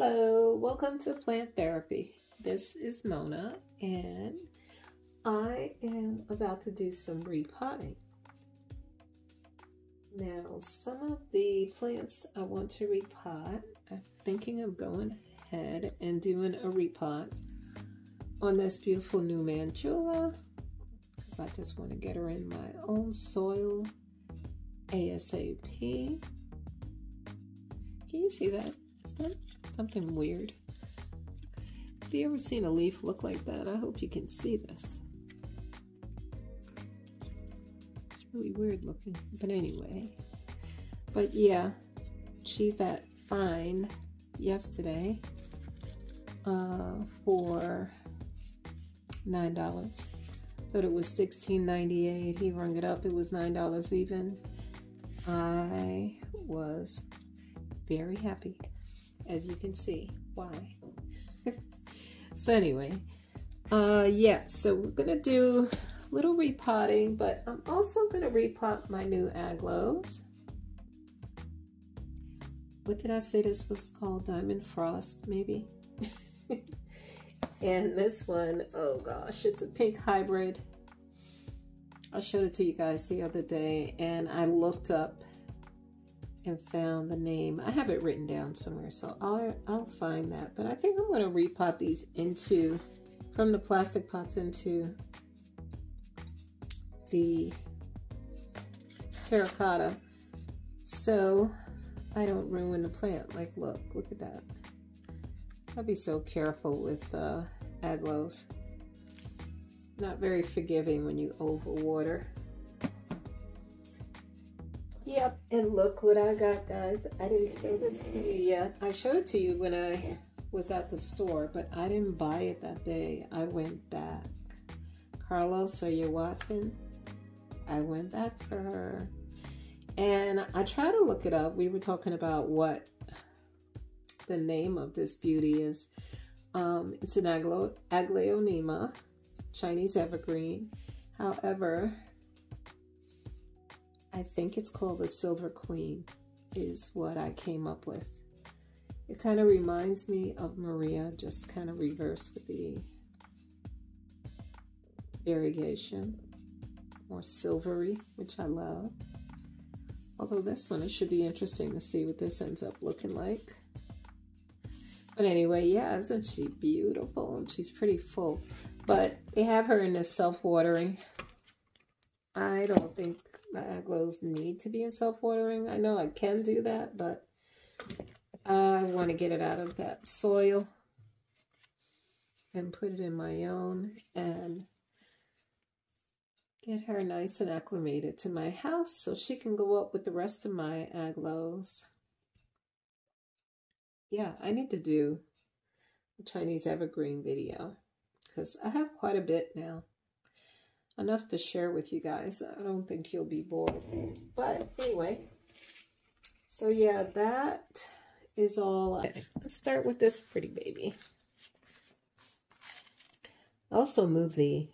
Hello, welcome to Plant Therapy. This is Mona and I am about to do some repotting. Now, some of the plants I want to repot, I'm thinking of going ahead and doing a repot on this beautiful new Mandula because I just want to get her in my own soil ASAP. Can you see that? Is that something weird? Have you ever seen a leaf look like that? I hope you can see this. It's really weird looking, but anyway. But yeah, she's that fine yesterday for $9. Thought it was $16.98. He rung it up. It was $9 even. I was very happy, as you can see. Why? So anyway, yeah, so we're gonna do a little repotting, but I'm also gonna repot my new aglos. What did I say this was called? Diamond Frost, maybe? And this one, oh gosh, it's a pink hybrid. I showed it to you guys the other day, and I looked up and found the name. I have it written down somewhere, so I'll find that. But I think I'm going to repot these from the plastic pots into the terracotta, so I don't ruin the plant. Like, look at that. I'll be so careful with aglos. Not very forgiving when you overwater. Yep, and look what I got, guys. I didn't show this to you yet. I showed it to you when I was at the store, but I didn't buy it that day. I went back. Carlos, are you watching? I went back for her. And I tried to look it up. We were talking about what the name of this beauty is. It's an Aglaonema, Chinese evergreen. However, I think it's called the Silver Queen is what I came up with. It kind of reminds me of Maria, just kind of reversed with the variegation. More silvery, which I love. Although this one, it should be interesting to see what this ends up looking like. But anyway, yeah, isn't she beautiful? She's pretty full. But they have her in this self-watering. I don't think my aglos need to be in self-watering. I know I can do that, but I want to get it out of that soil and put it in my own and get her nice and acclimated to my house so she can go up with the rest of my aglos. Yeah, I need to do a Chinese evergreen video because I have quite a bit now. Enough to share with you guys. I don't think you'll be bored. But anyway, so yeah, that is all. Let's start with this pretty baby. Also move the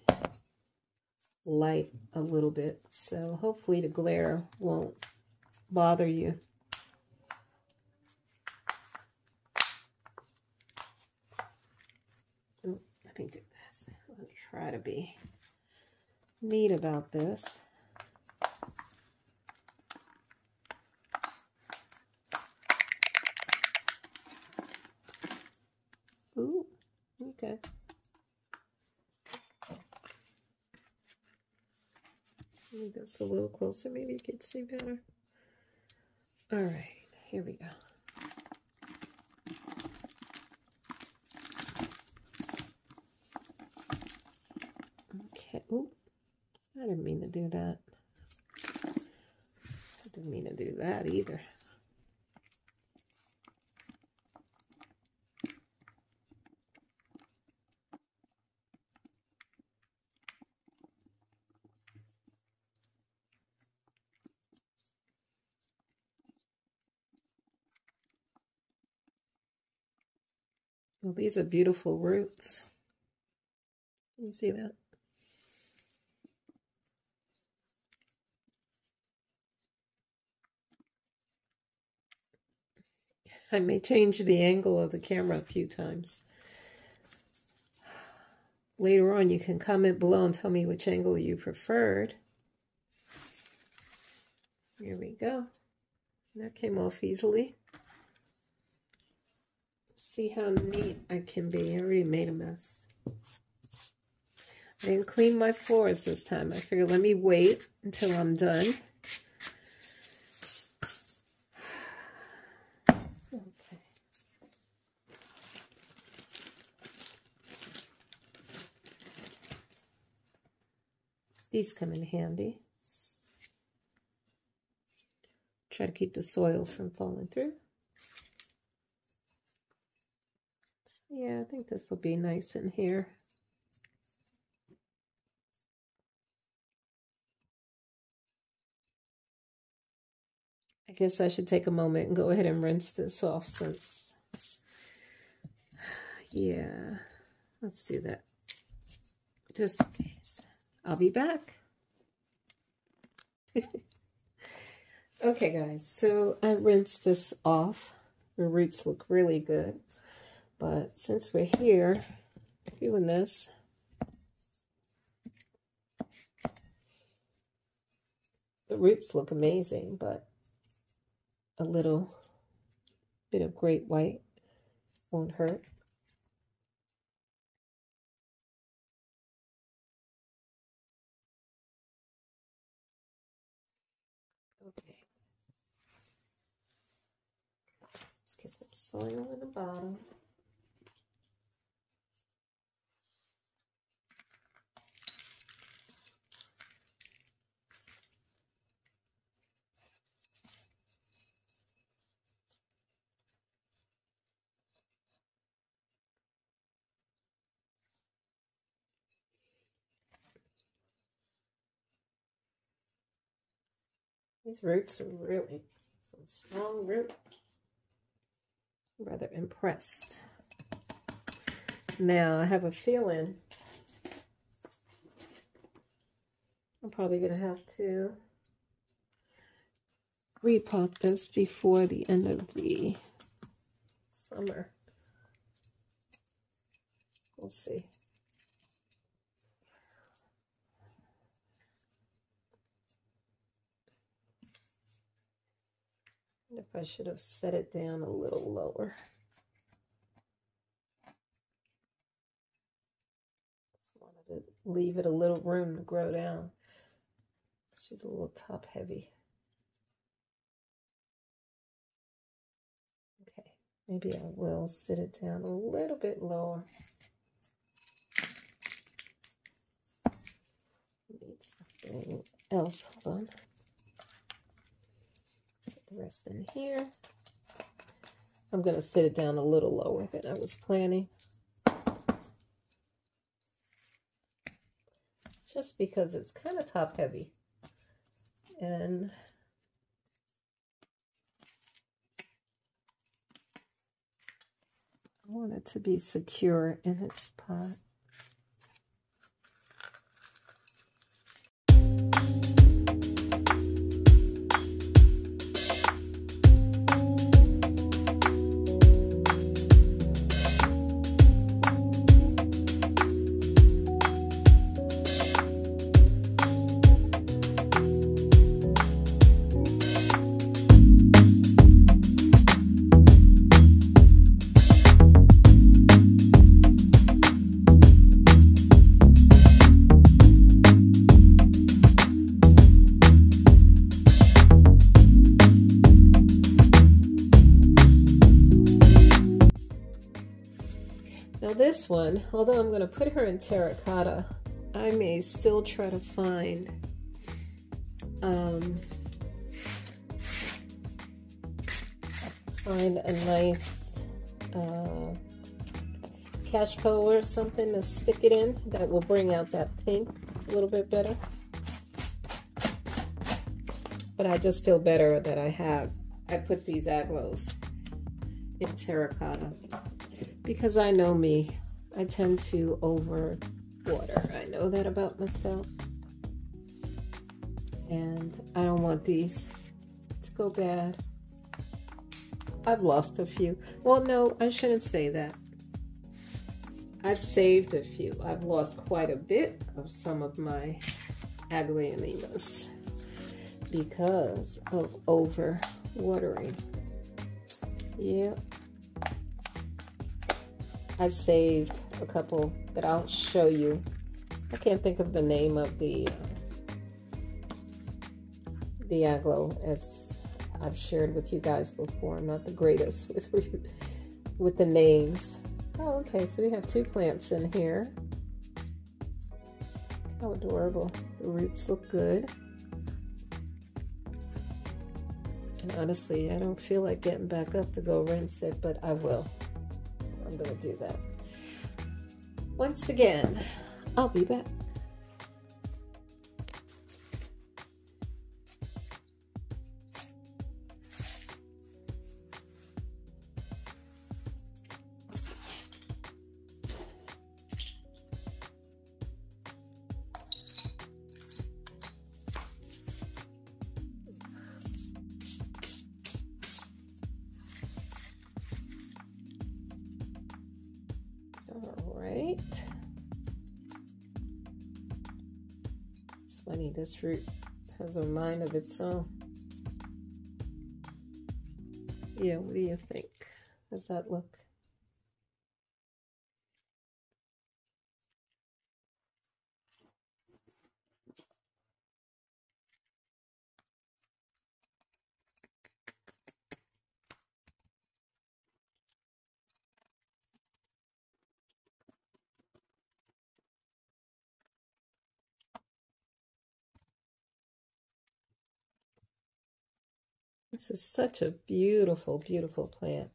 light a little bit, so hopefully the glare won't bother you. Ooh, let me do this. Let me try to be neat about this. Ooh, okay. Move this a little closer, maybe you could see better. All right, here we go. Okay, ooh. I didn't mean to do that. I didn't mean to do that either. Well, these are beautiful roots. Can you see that? I may change the angle of the camera a few times. Later on, you can comment below and tell me which angle you preferred. Here we go. That came off easily. See how neat I can be. I already made a mess. I didn't clean my floors this time. I figured let me wait until I'm done. Okay. These come in handy. Try to keep the soil from falling through. So yeah, I think this will be nice in here. I guess I should take a moment and go ahead and rinse this off since, yeah, let's do that. Just in case. I'll be back. Okay, guys, so I rinsed this off. The roots look really good. But since we're here doing this, the roots look amazing, but a little bit of great white won't hurt. Okay. Let's get some soil in the bottom. These roots are really some strong roots. I'm rather impressed. Now, I have a feeling I'm probably going to have to repot this before the end of the summer. We'll see. I wonder if I should have set it down a little lower. Just wanted to leave it a little room to grow down. She's a little top heavy. Okay, maybe I will sit it down a little bit lower. Need something else. Hold on. Put the rest in here. I'm going to sit it down a little lower than I was planning. Just because it's kind of top heavy. And I want it to be secure in its pot. Now this one, although I'm going to put her in terracotta, I may still try to find a nice cashpo or something to stick it in that will bring out that pink a little bit better. But I just feel better that I put these aglos in terracotta. Because I know me, I tend to over water. I know that about myself. And I don't want these to go bad. I've lost a few. Well, no, I shouldn't say that. I've saved a few. I've lost quite a bit of some of my Aglaonemas because of over watering. Yeah. I saved a couple that I'll show you. I can't think of the name of the aglo, as I've shared with you guys before. I'm not the greatest with the names. Oh, okay, so we have 2 plants in here. How adorable. The roots look good. And honestly, I don't feel like getting back up to go rinse it, but I will. I'm gonna do that. Once again, I'll be back. All right. It's funny, this root has a mind of its own. Yeah, what do you think? Does that look? This is such a beautiful, beautiful plant.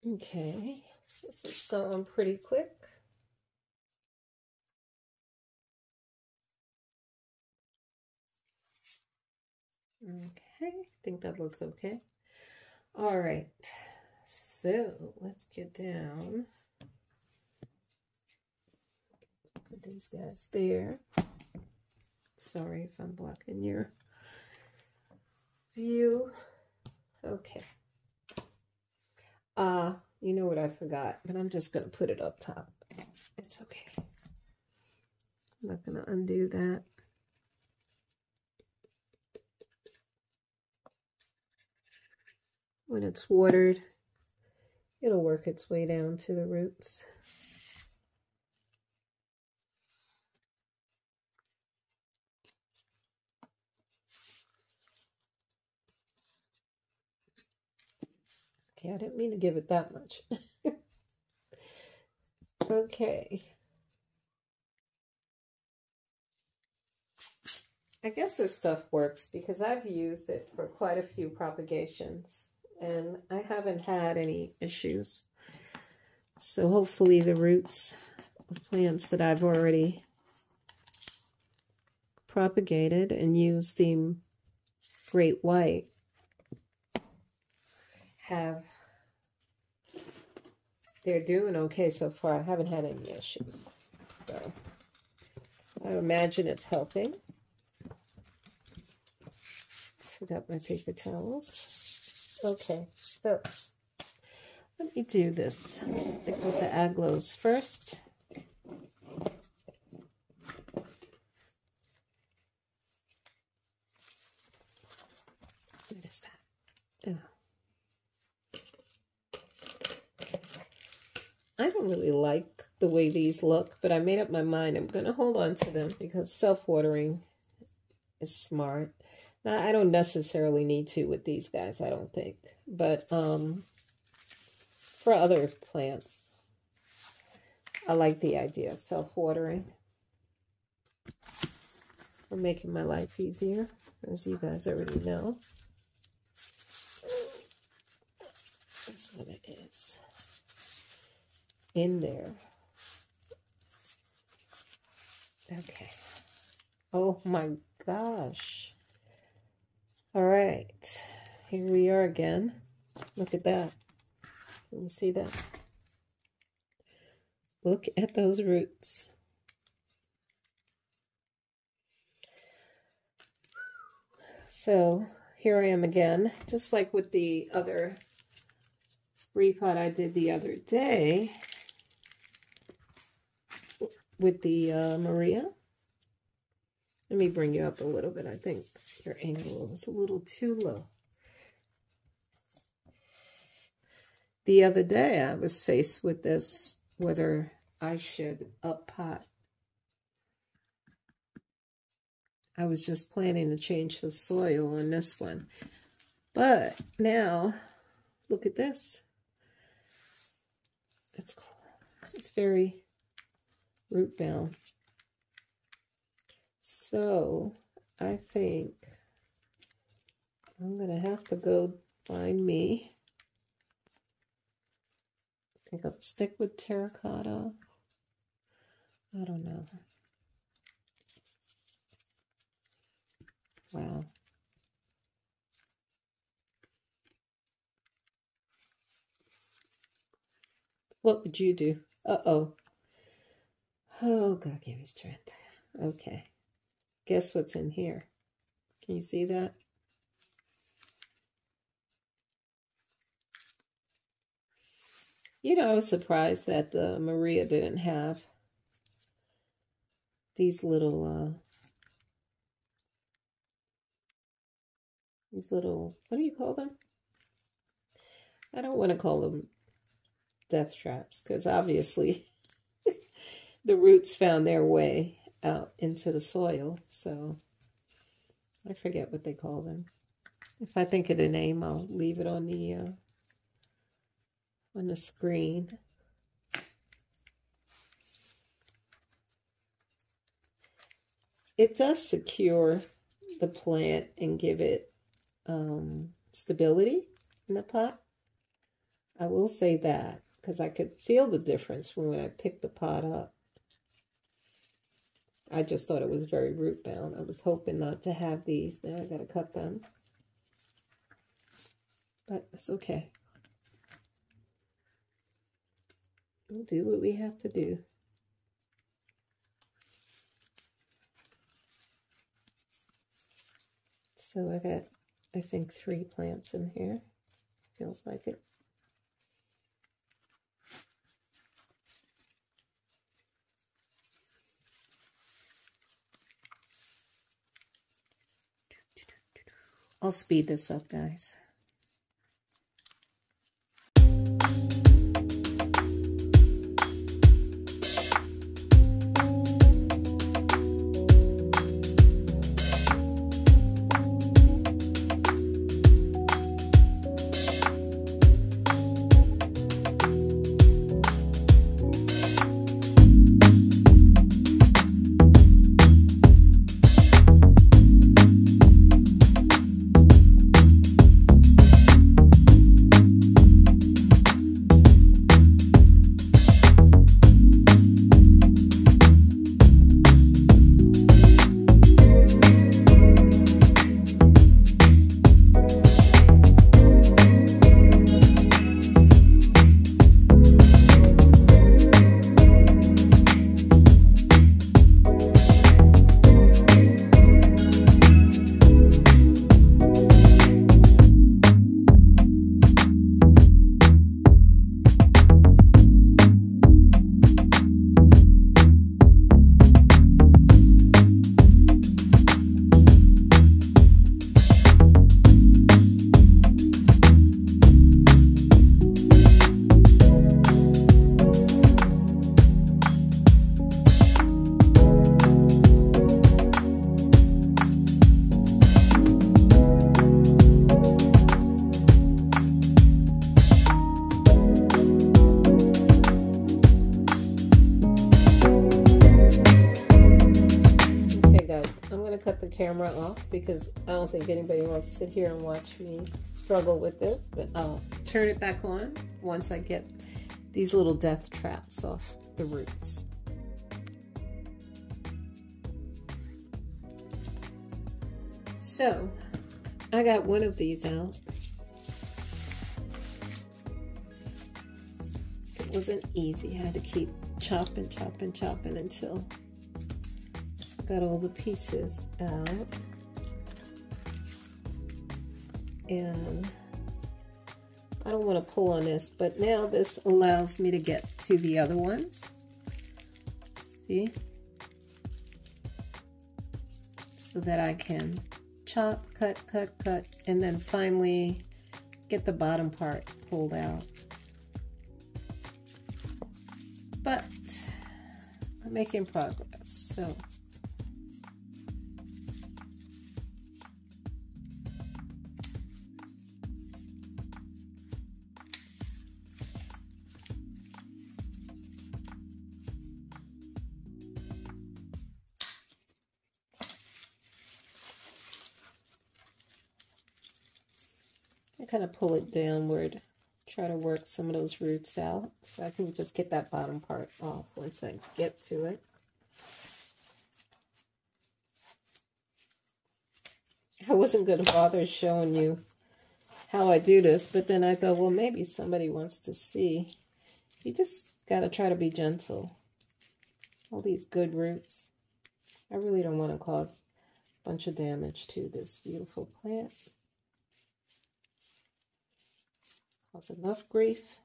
Okay, this is going pretty quick. Okay, I think that looks okay. All right, so let's get down. Put these guys there. Sorry if I'm blocking your view. Okay. You know what I forgot, but I'm just gonna put it up top. It's okay. I'm not gonna undo that. When it's watered, it'll work its way down to the roots. Okay, I didn't mean to give it that much. Okay. I guess this stuff works because I've used it for quite a few propagations and I haven't had any issues. So hopefully the roots of plants that I've already propagated and used the Great White they're doing okay so far. I haven't had any issues. So I imagine it's helping. Forgot my paper towels. Okay, so let me do this. Let's stick with the aglos first. What is that? Oh. I don't really like the way these look, but I made up my mind. I'm going to hold on to them because self-watering is smart. Now, I don't necessarily need to with these guys, I don't think. But for other plants, I like the idea of self-watering. For making my life easier, as you guys already know. That's what it is. In there. Okay. Oh my gosh. All right. Here we are again. Look at that. Can you see that? Look at those roots. So here I am again, just like with the other repot I did the other day with the Maria. Let me bring you up a little bit. I think your angle is a little too low. The other day I was faced with this, whether I should up pot. I was just planning to change the soil on this one. But now, look at this. It's very root bound. So I think I'm gonna have to go find me. I think I'll stick with terracotta. I don't know. Wow. What would you do? Uh-oh. Oh, God give me strength. Okay. Guess what's in here? Can you see that? You know, I was surprised that the Maria didn't have these little, what do you call them? I don't want to call them death traps, because obviously the roots found their way out into the soil. So I forget what they call them. If I think of the name, I'll leave it on the screen. It does secure the plant and give it stability in the pot. I will say that, because I could feel the difference from when I picked the pot up. I just thought it was very root bound. I was hoping not to have these. Now I gotta cut them. But it's okay. We'll do what we have to do. So I got, I think, 3 plants in here. Feels like it. I'll speed this up, guys. Cut the camera off because I don't think anybody wants to sit here and watch me struggle with this, but I'll turn it back on once I get these little death traps off the roots. So I got one of these out. It wasn't easy. I had to keep chopping until I got all the pieces out. And I don't want to pull on this, but now this allows me to get to the other ones. See? So that I can chop, cut, and then finally get the bottom part pulled out. But I'm making progress, so. I kind of pull it downward, try to work some of those roots out so I can just get that bottom part off once I get to it. I wasn't going to bother showing you how I do this, but then I thought, well, maybe somebody wants to see. You just got to try to be gentle. All these good roots. I really don't want to cause a bunch of damage to this beautiful plant. Cause enough grief.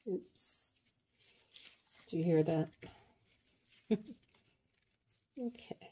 Oops. Do you hear that? Okay.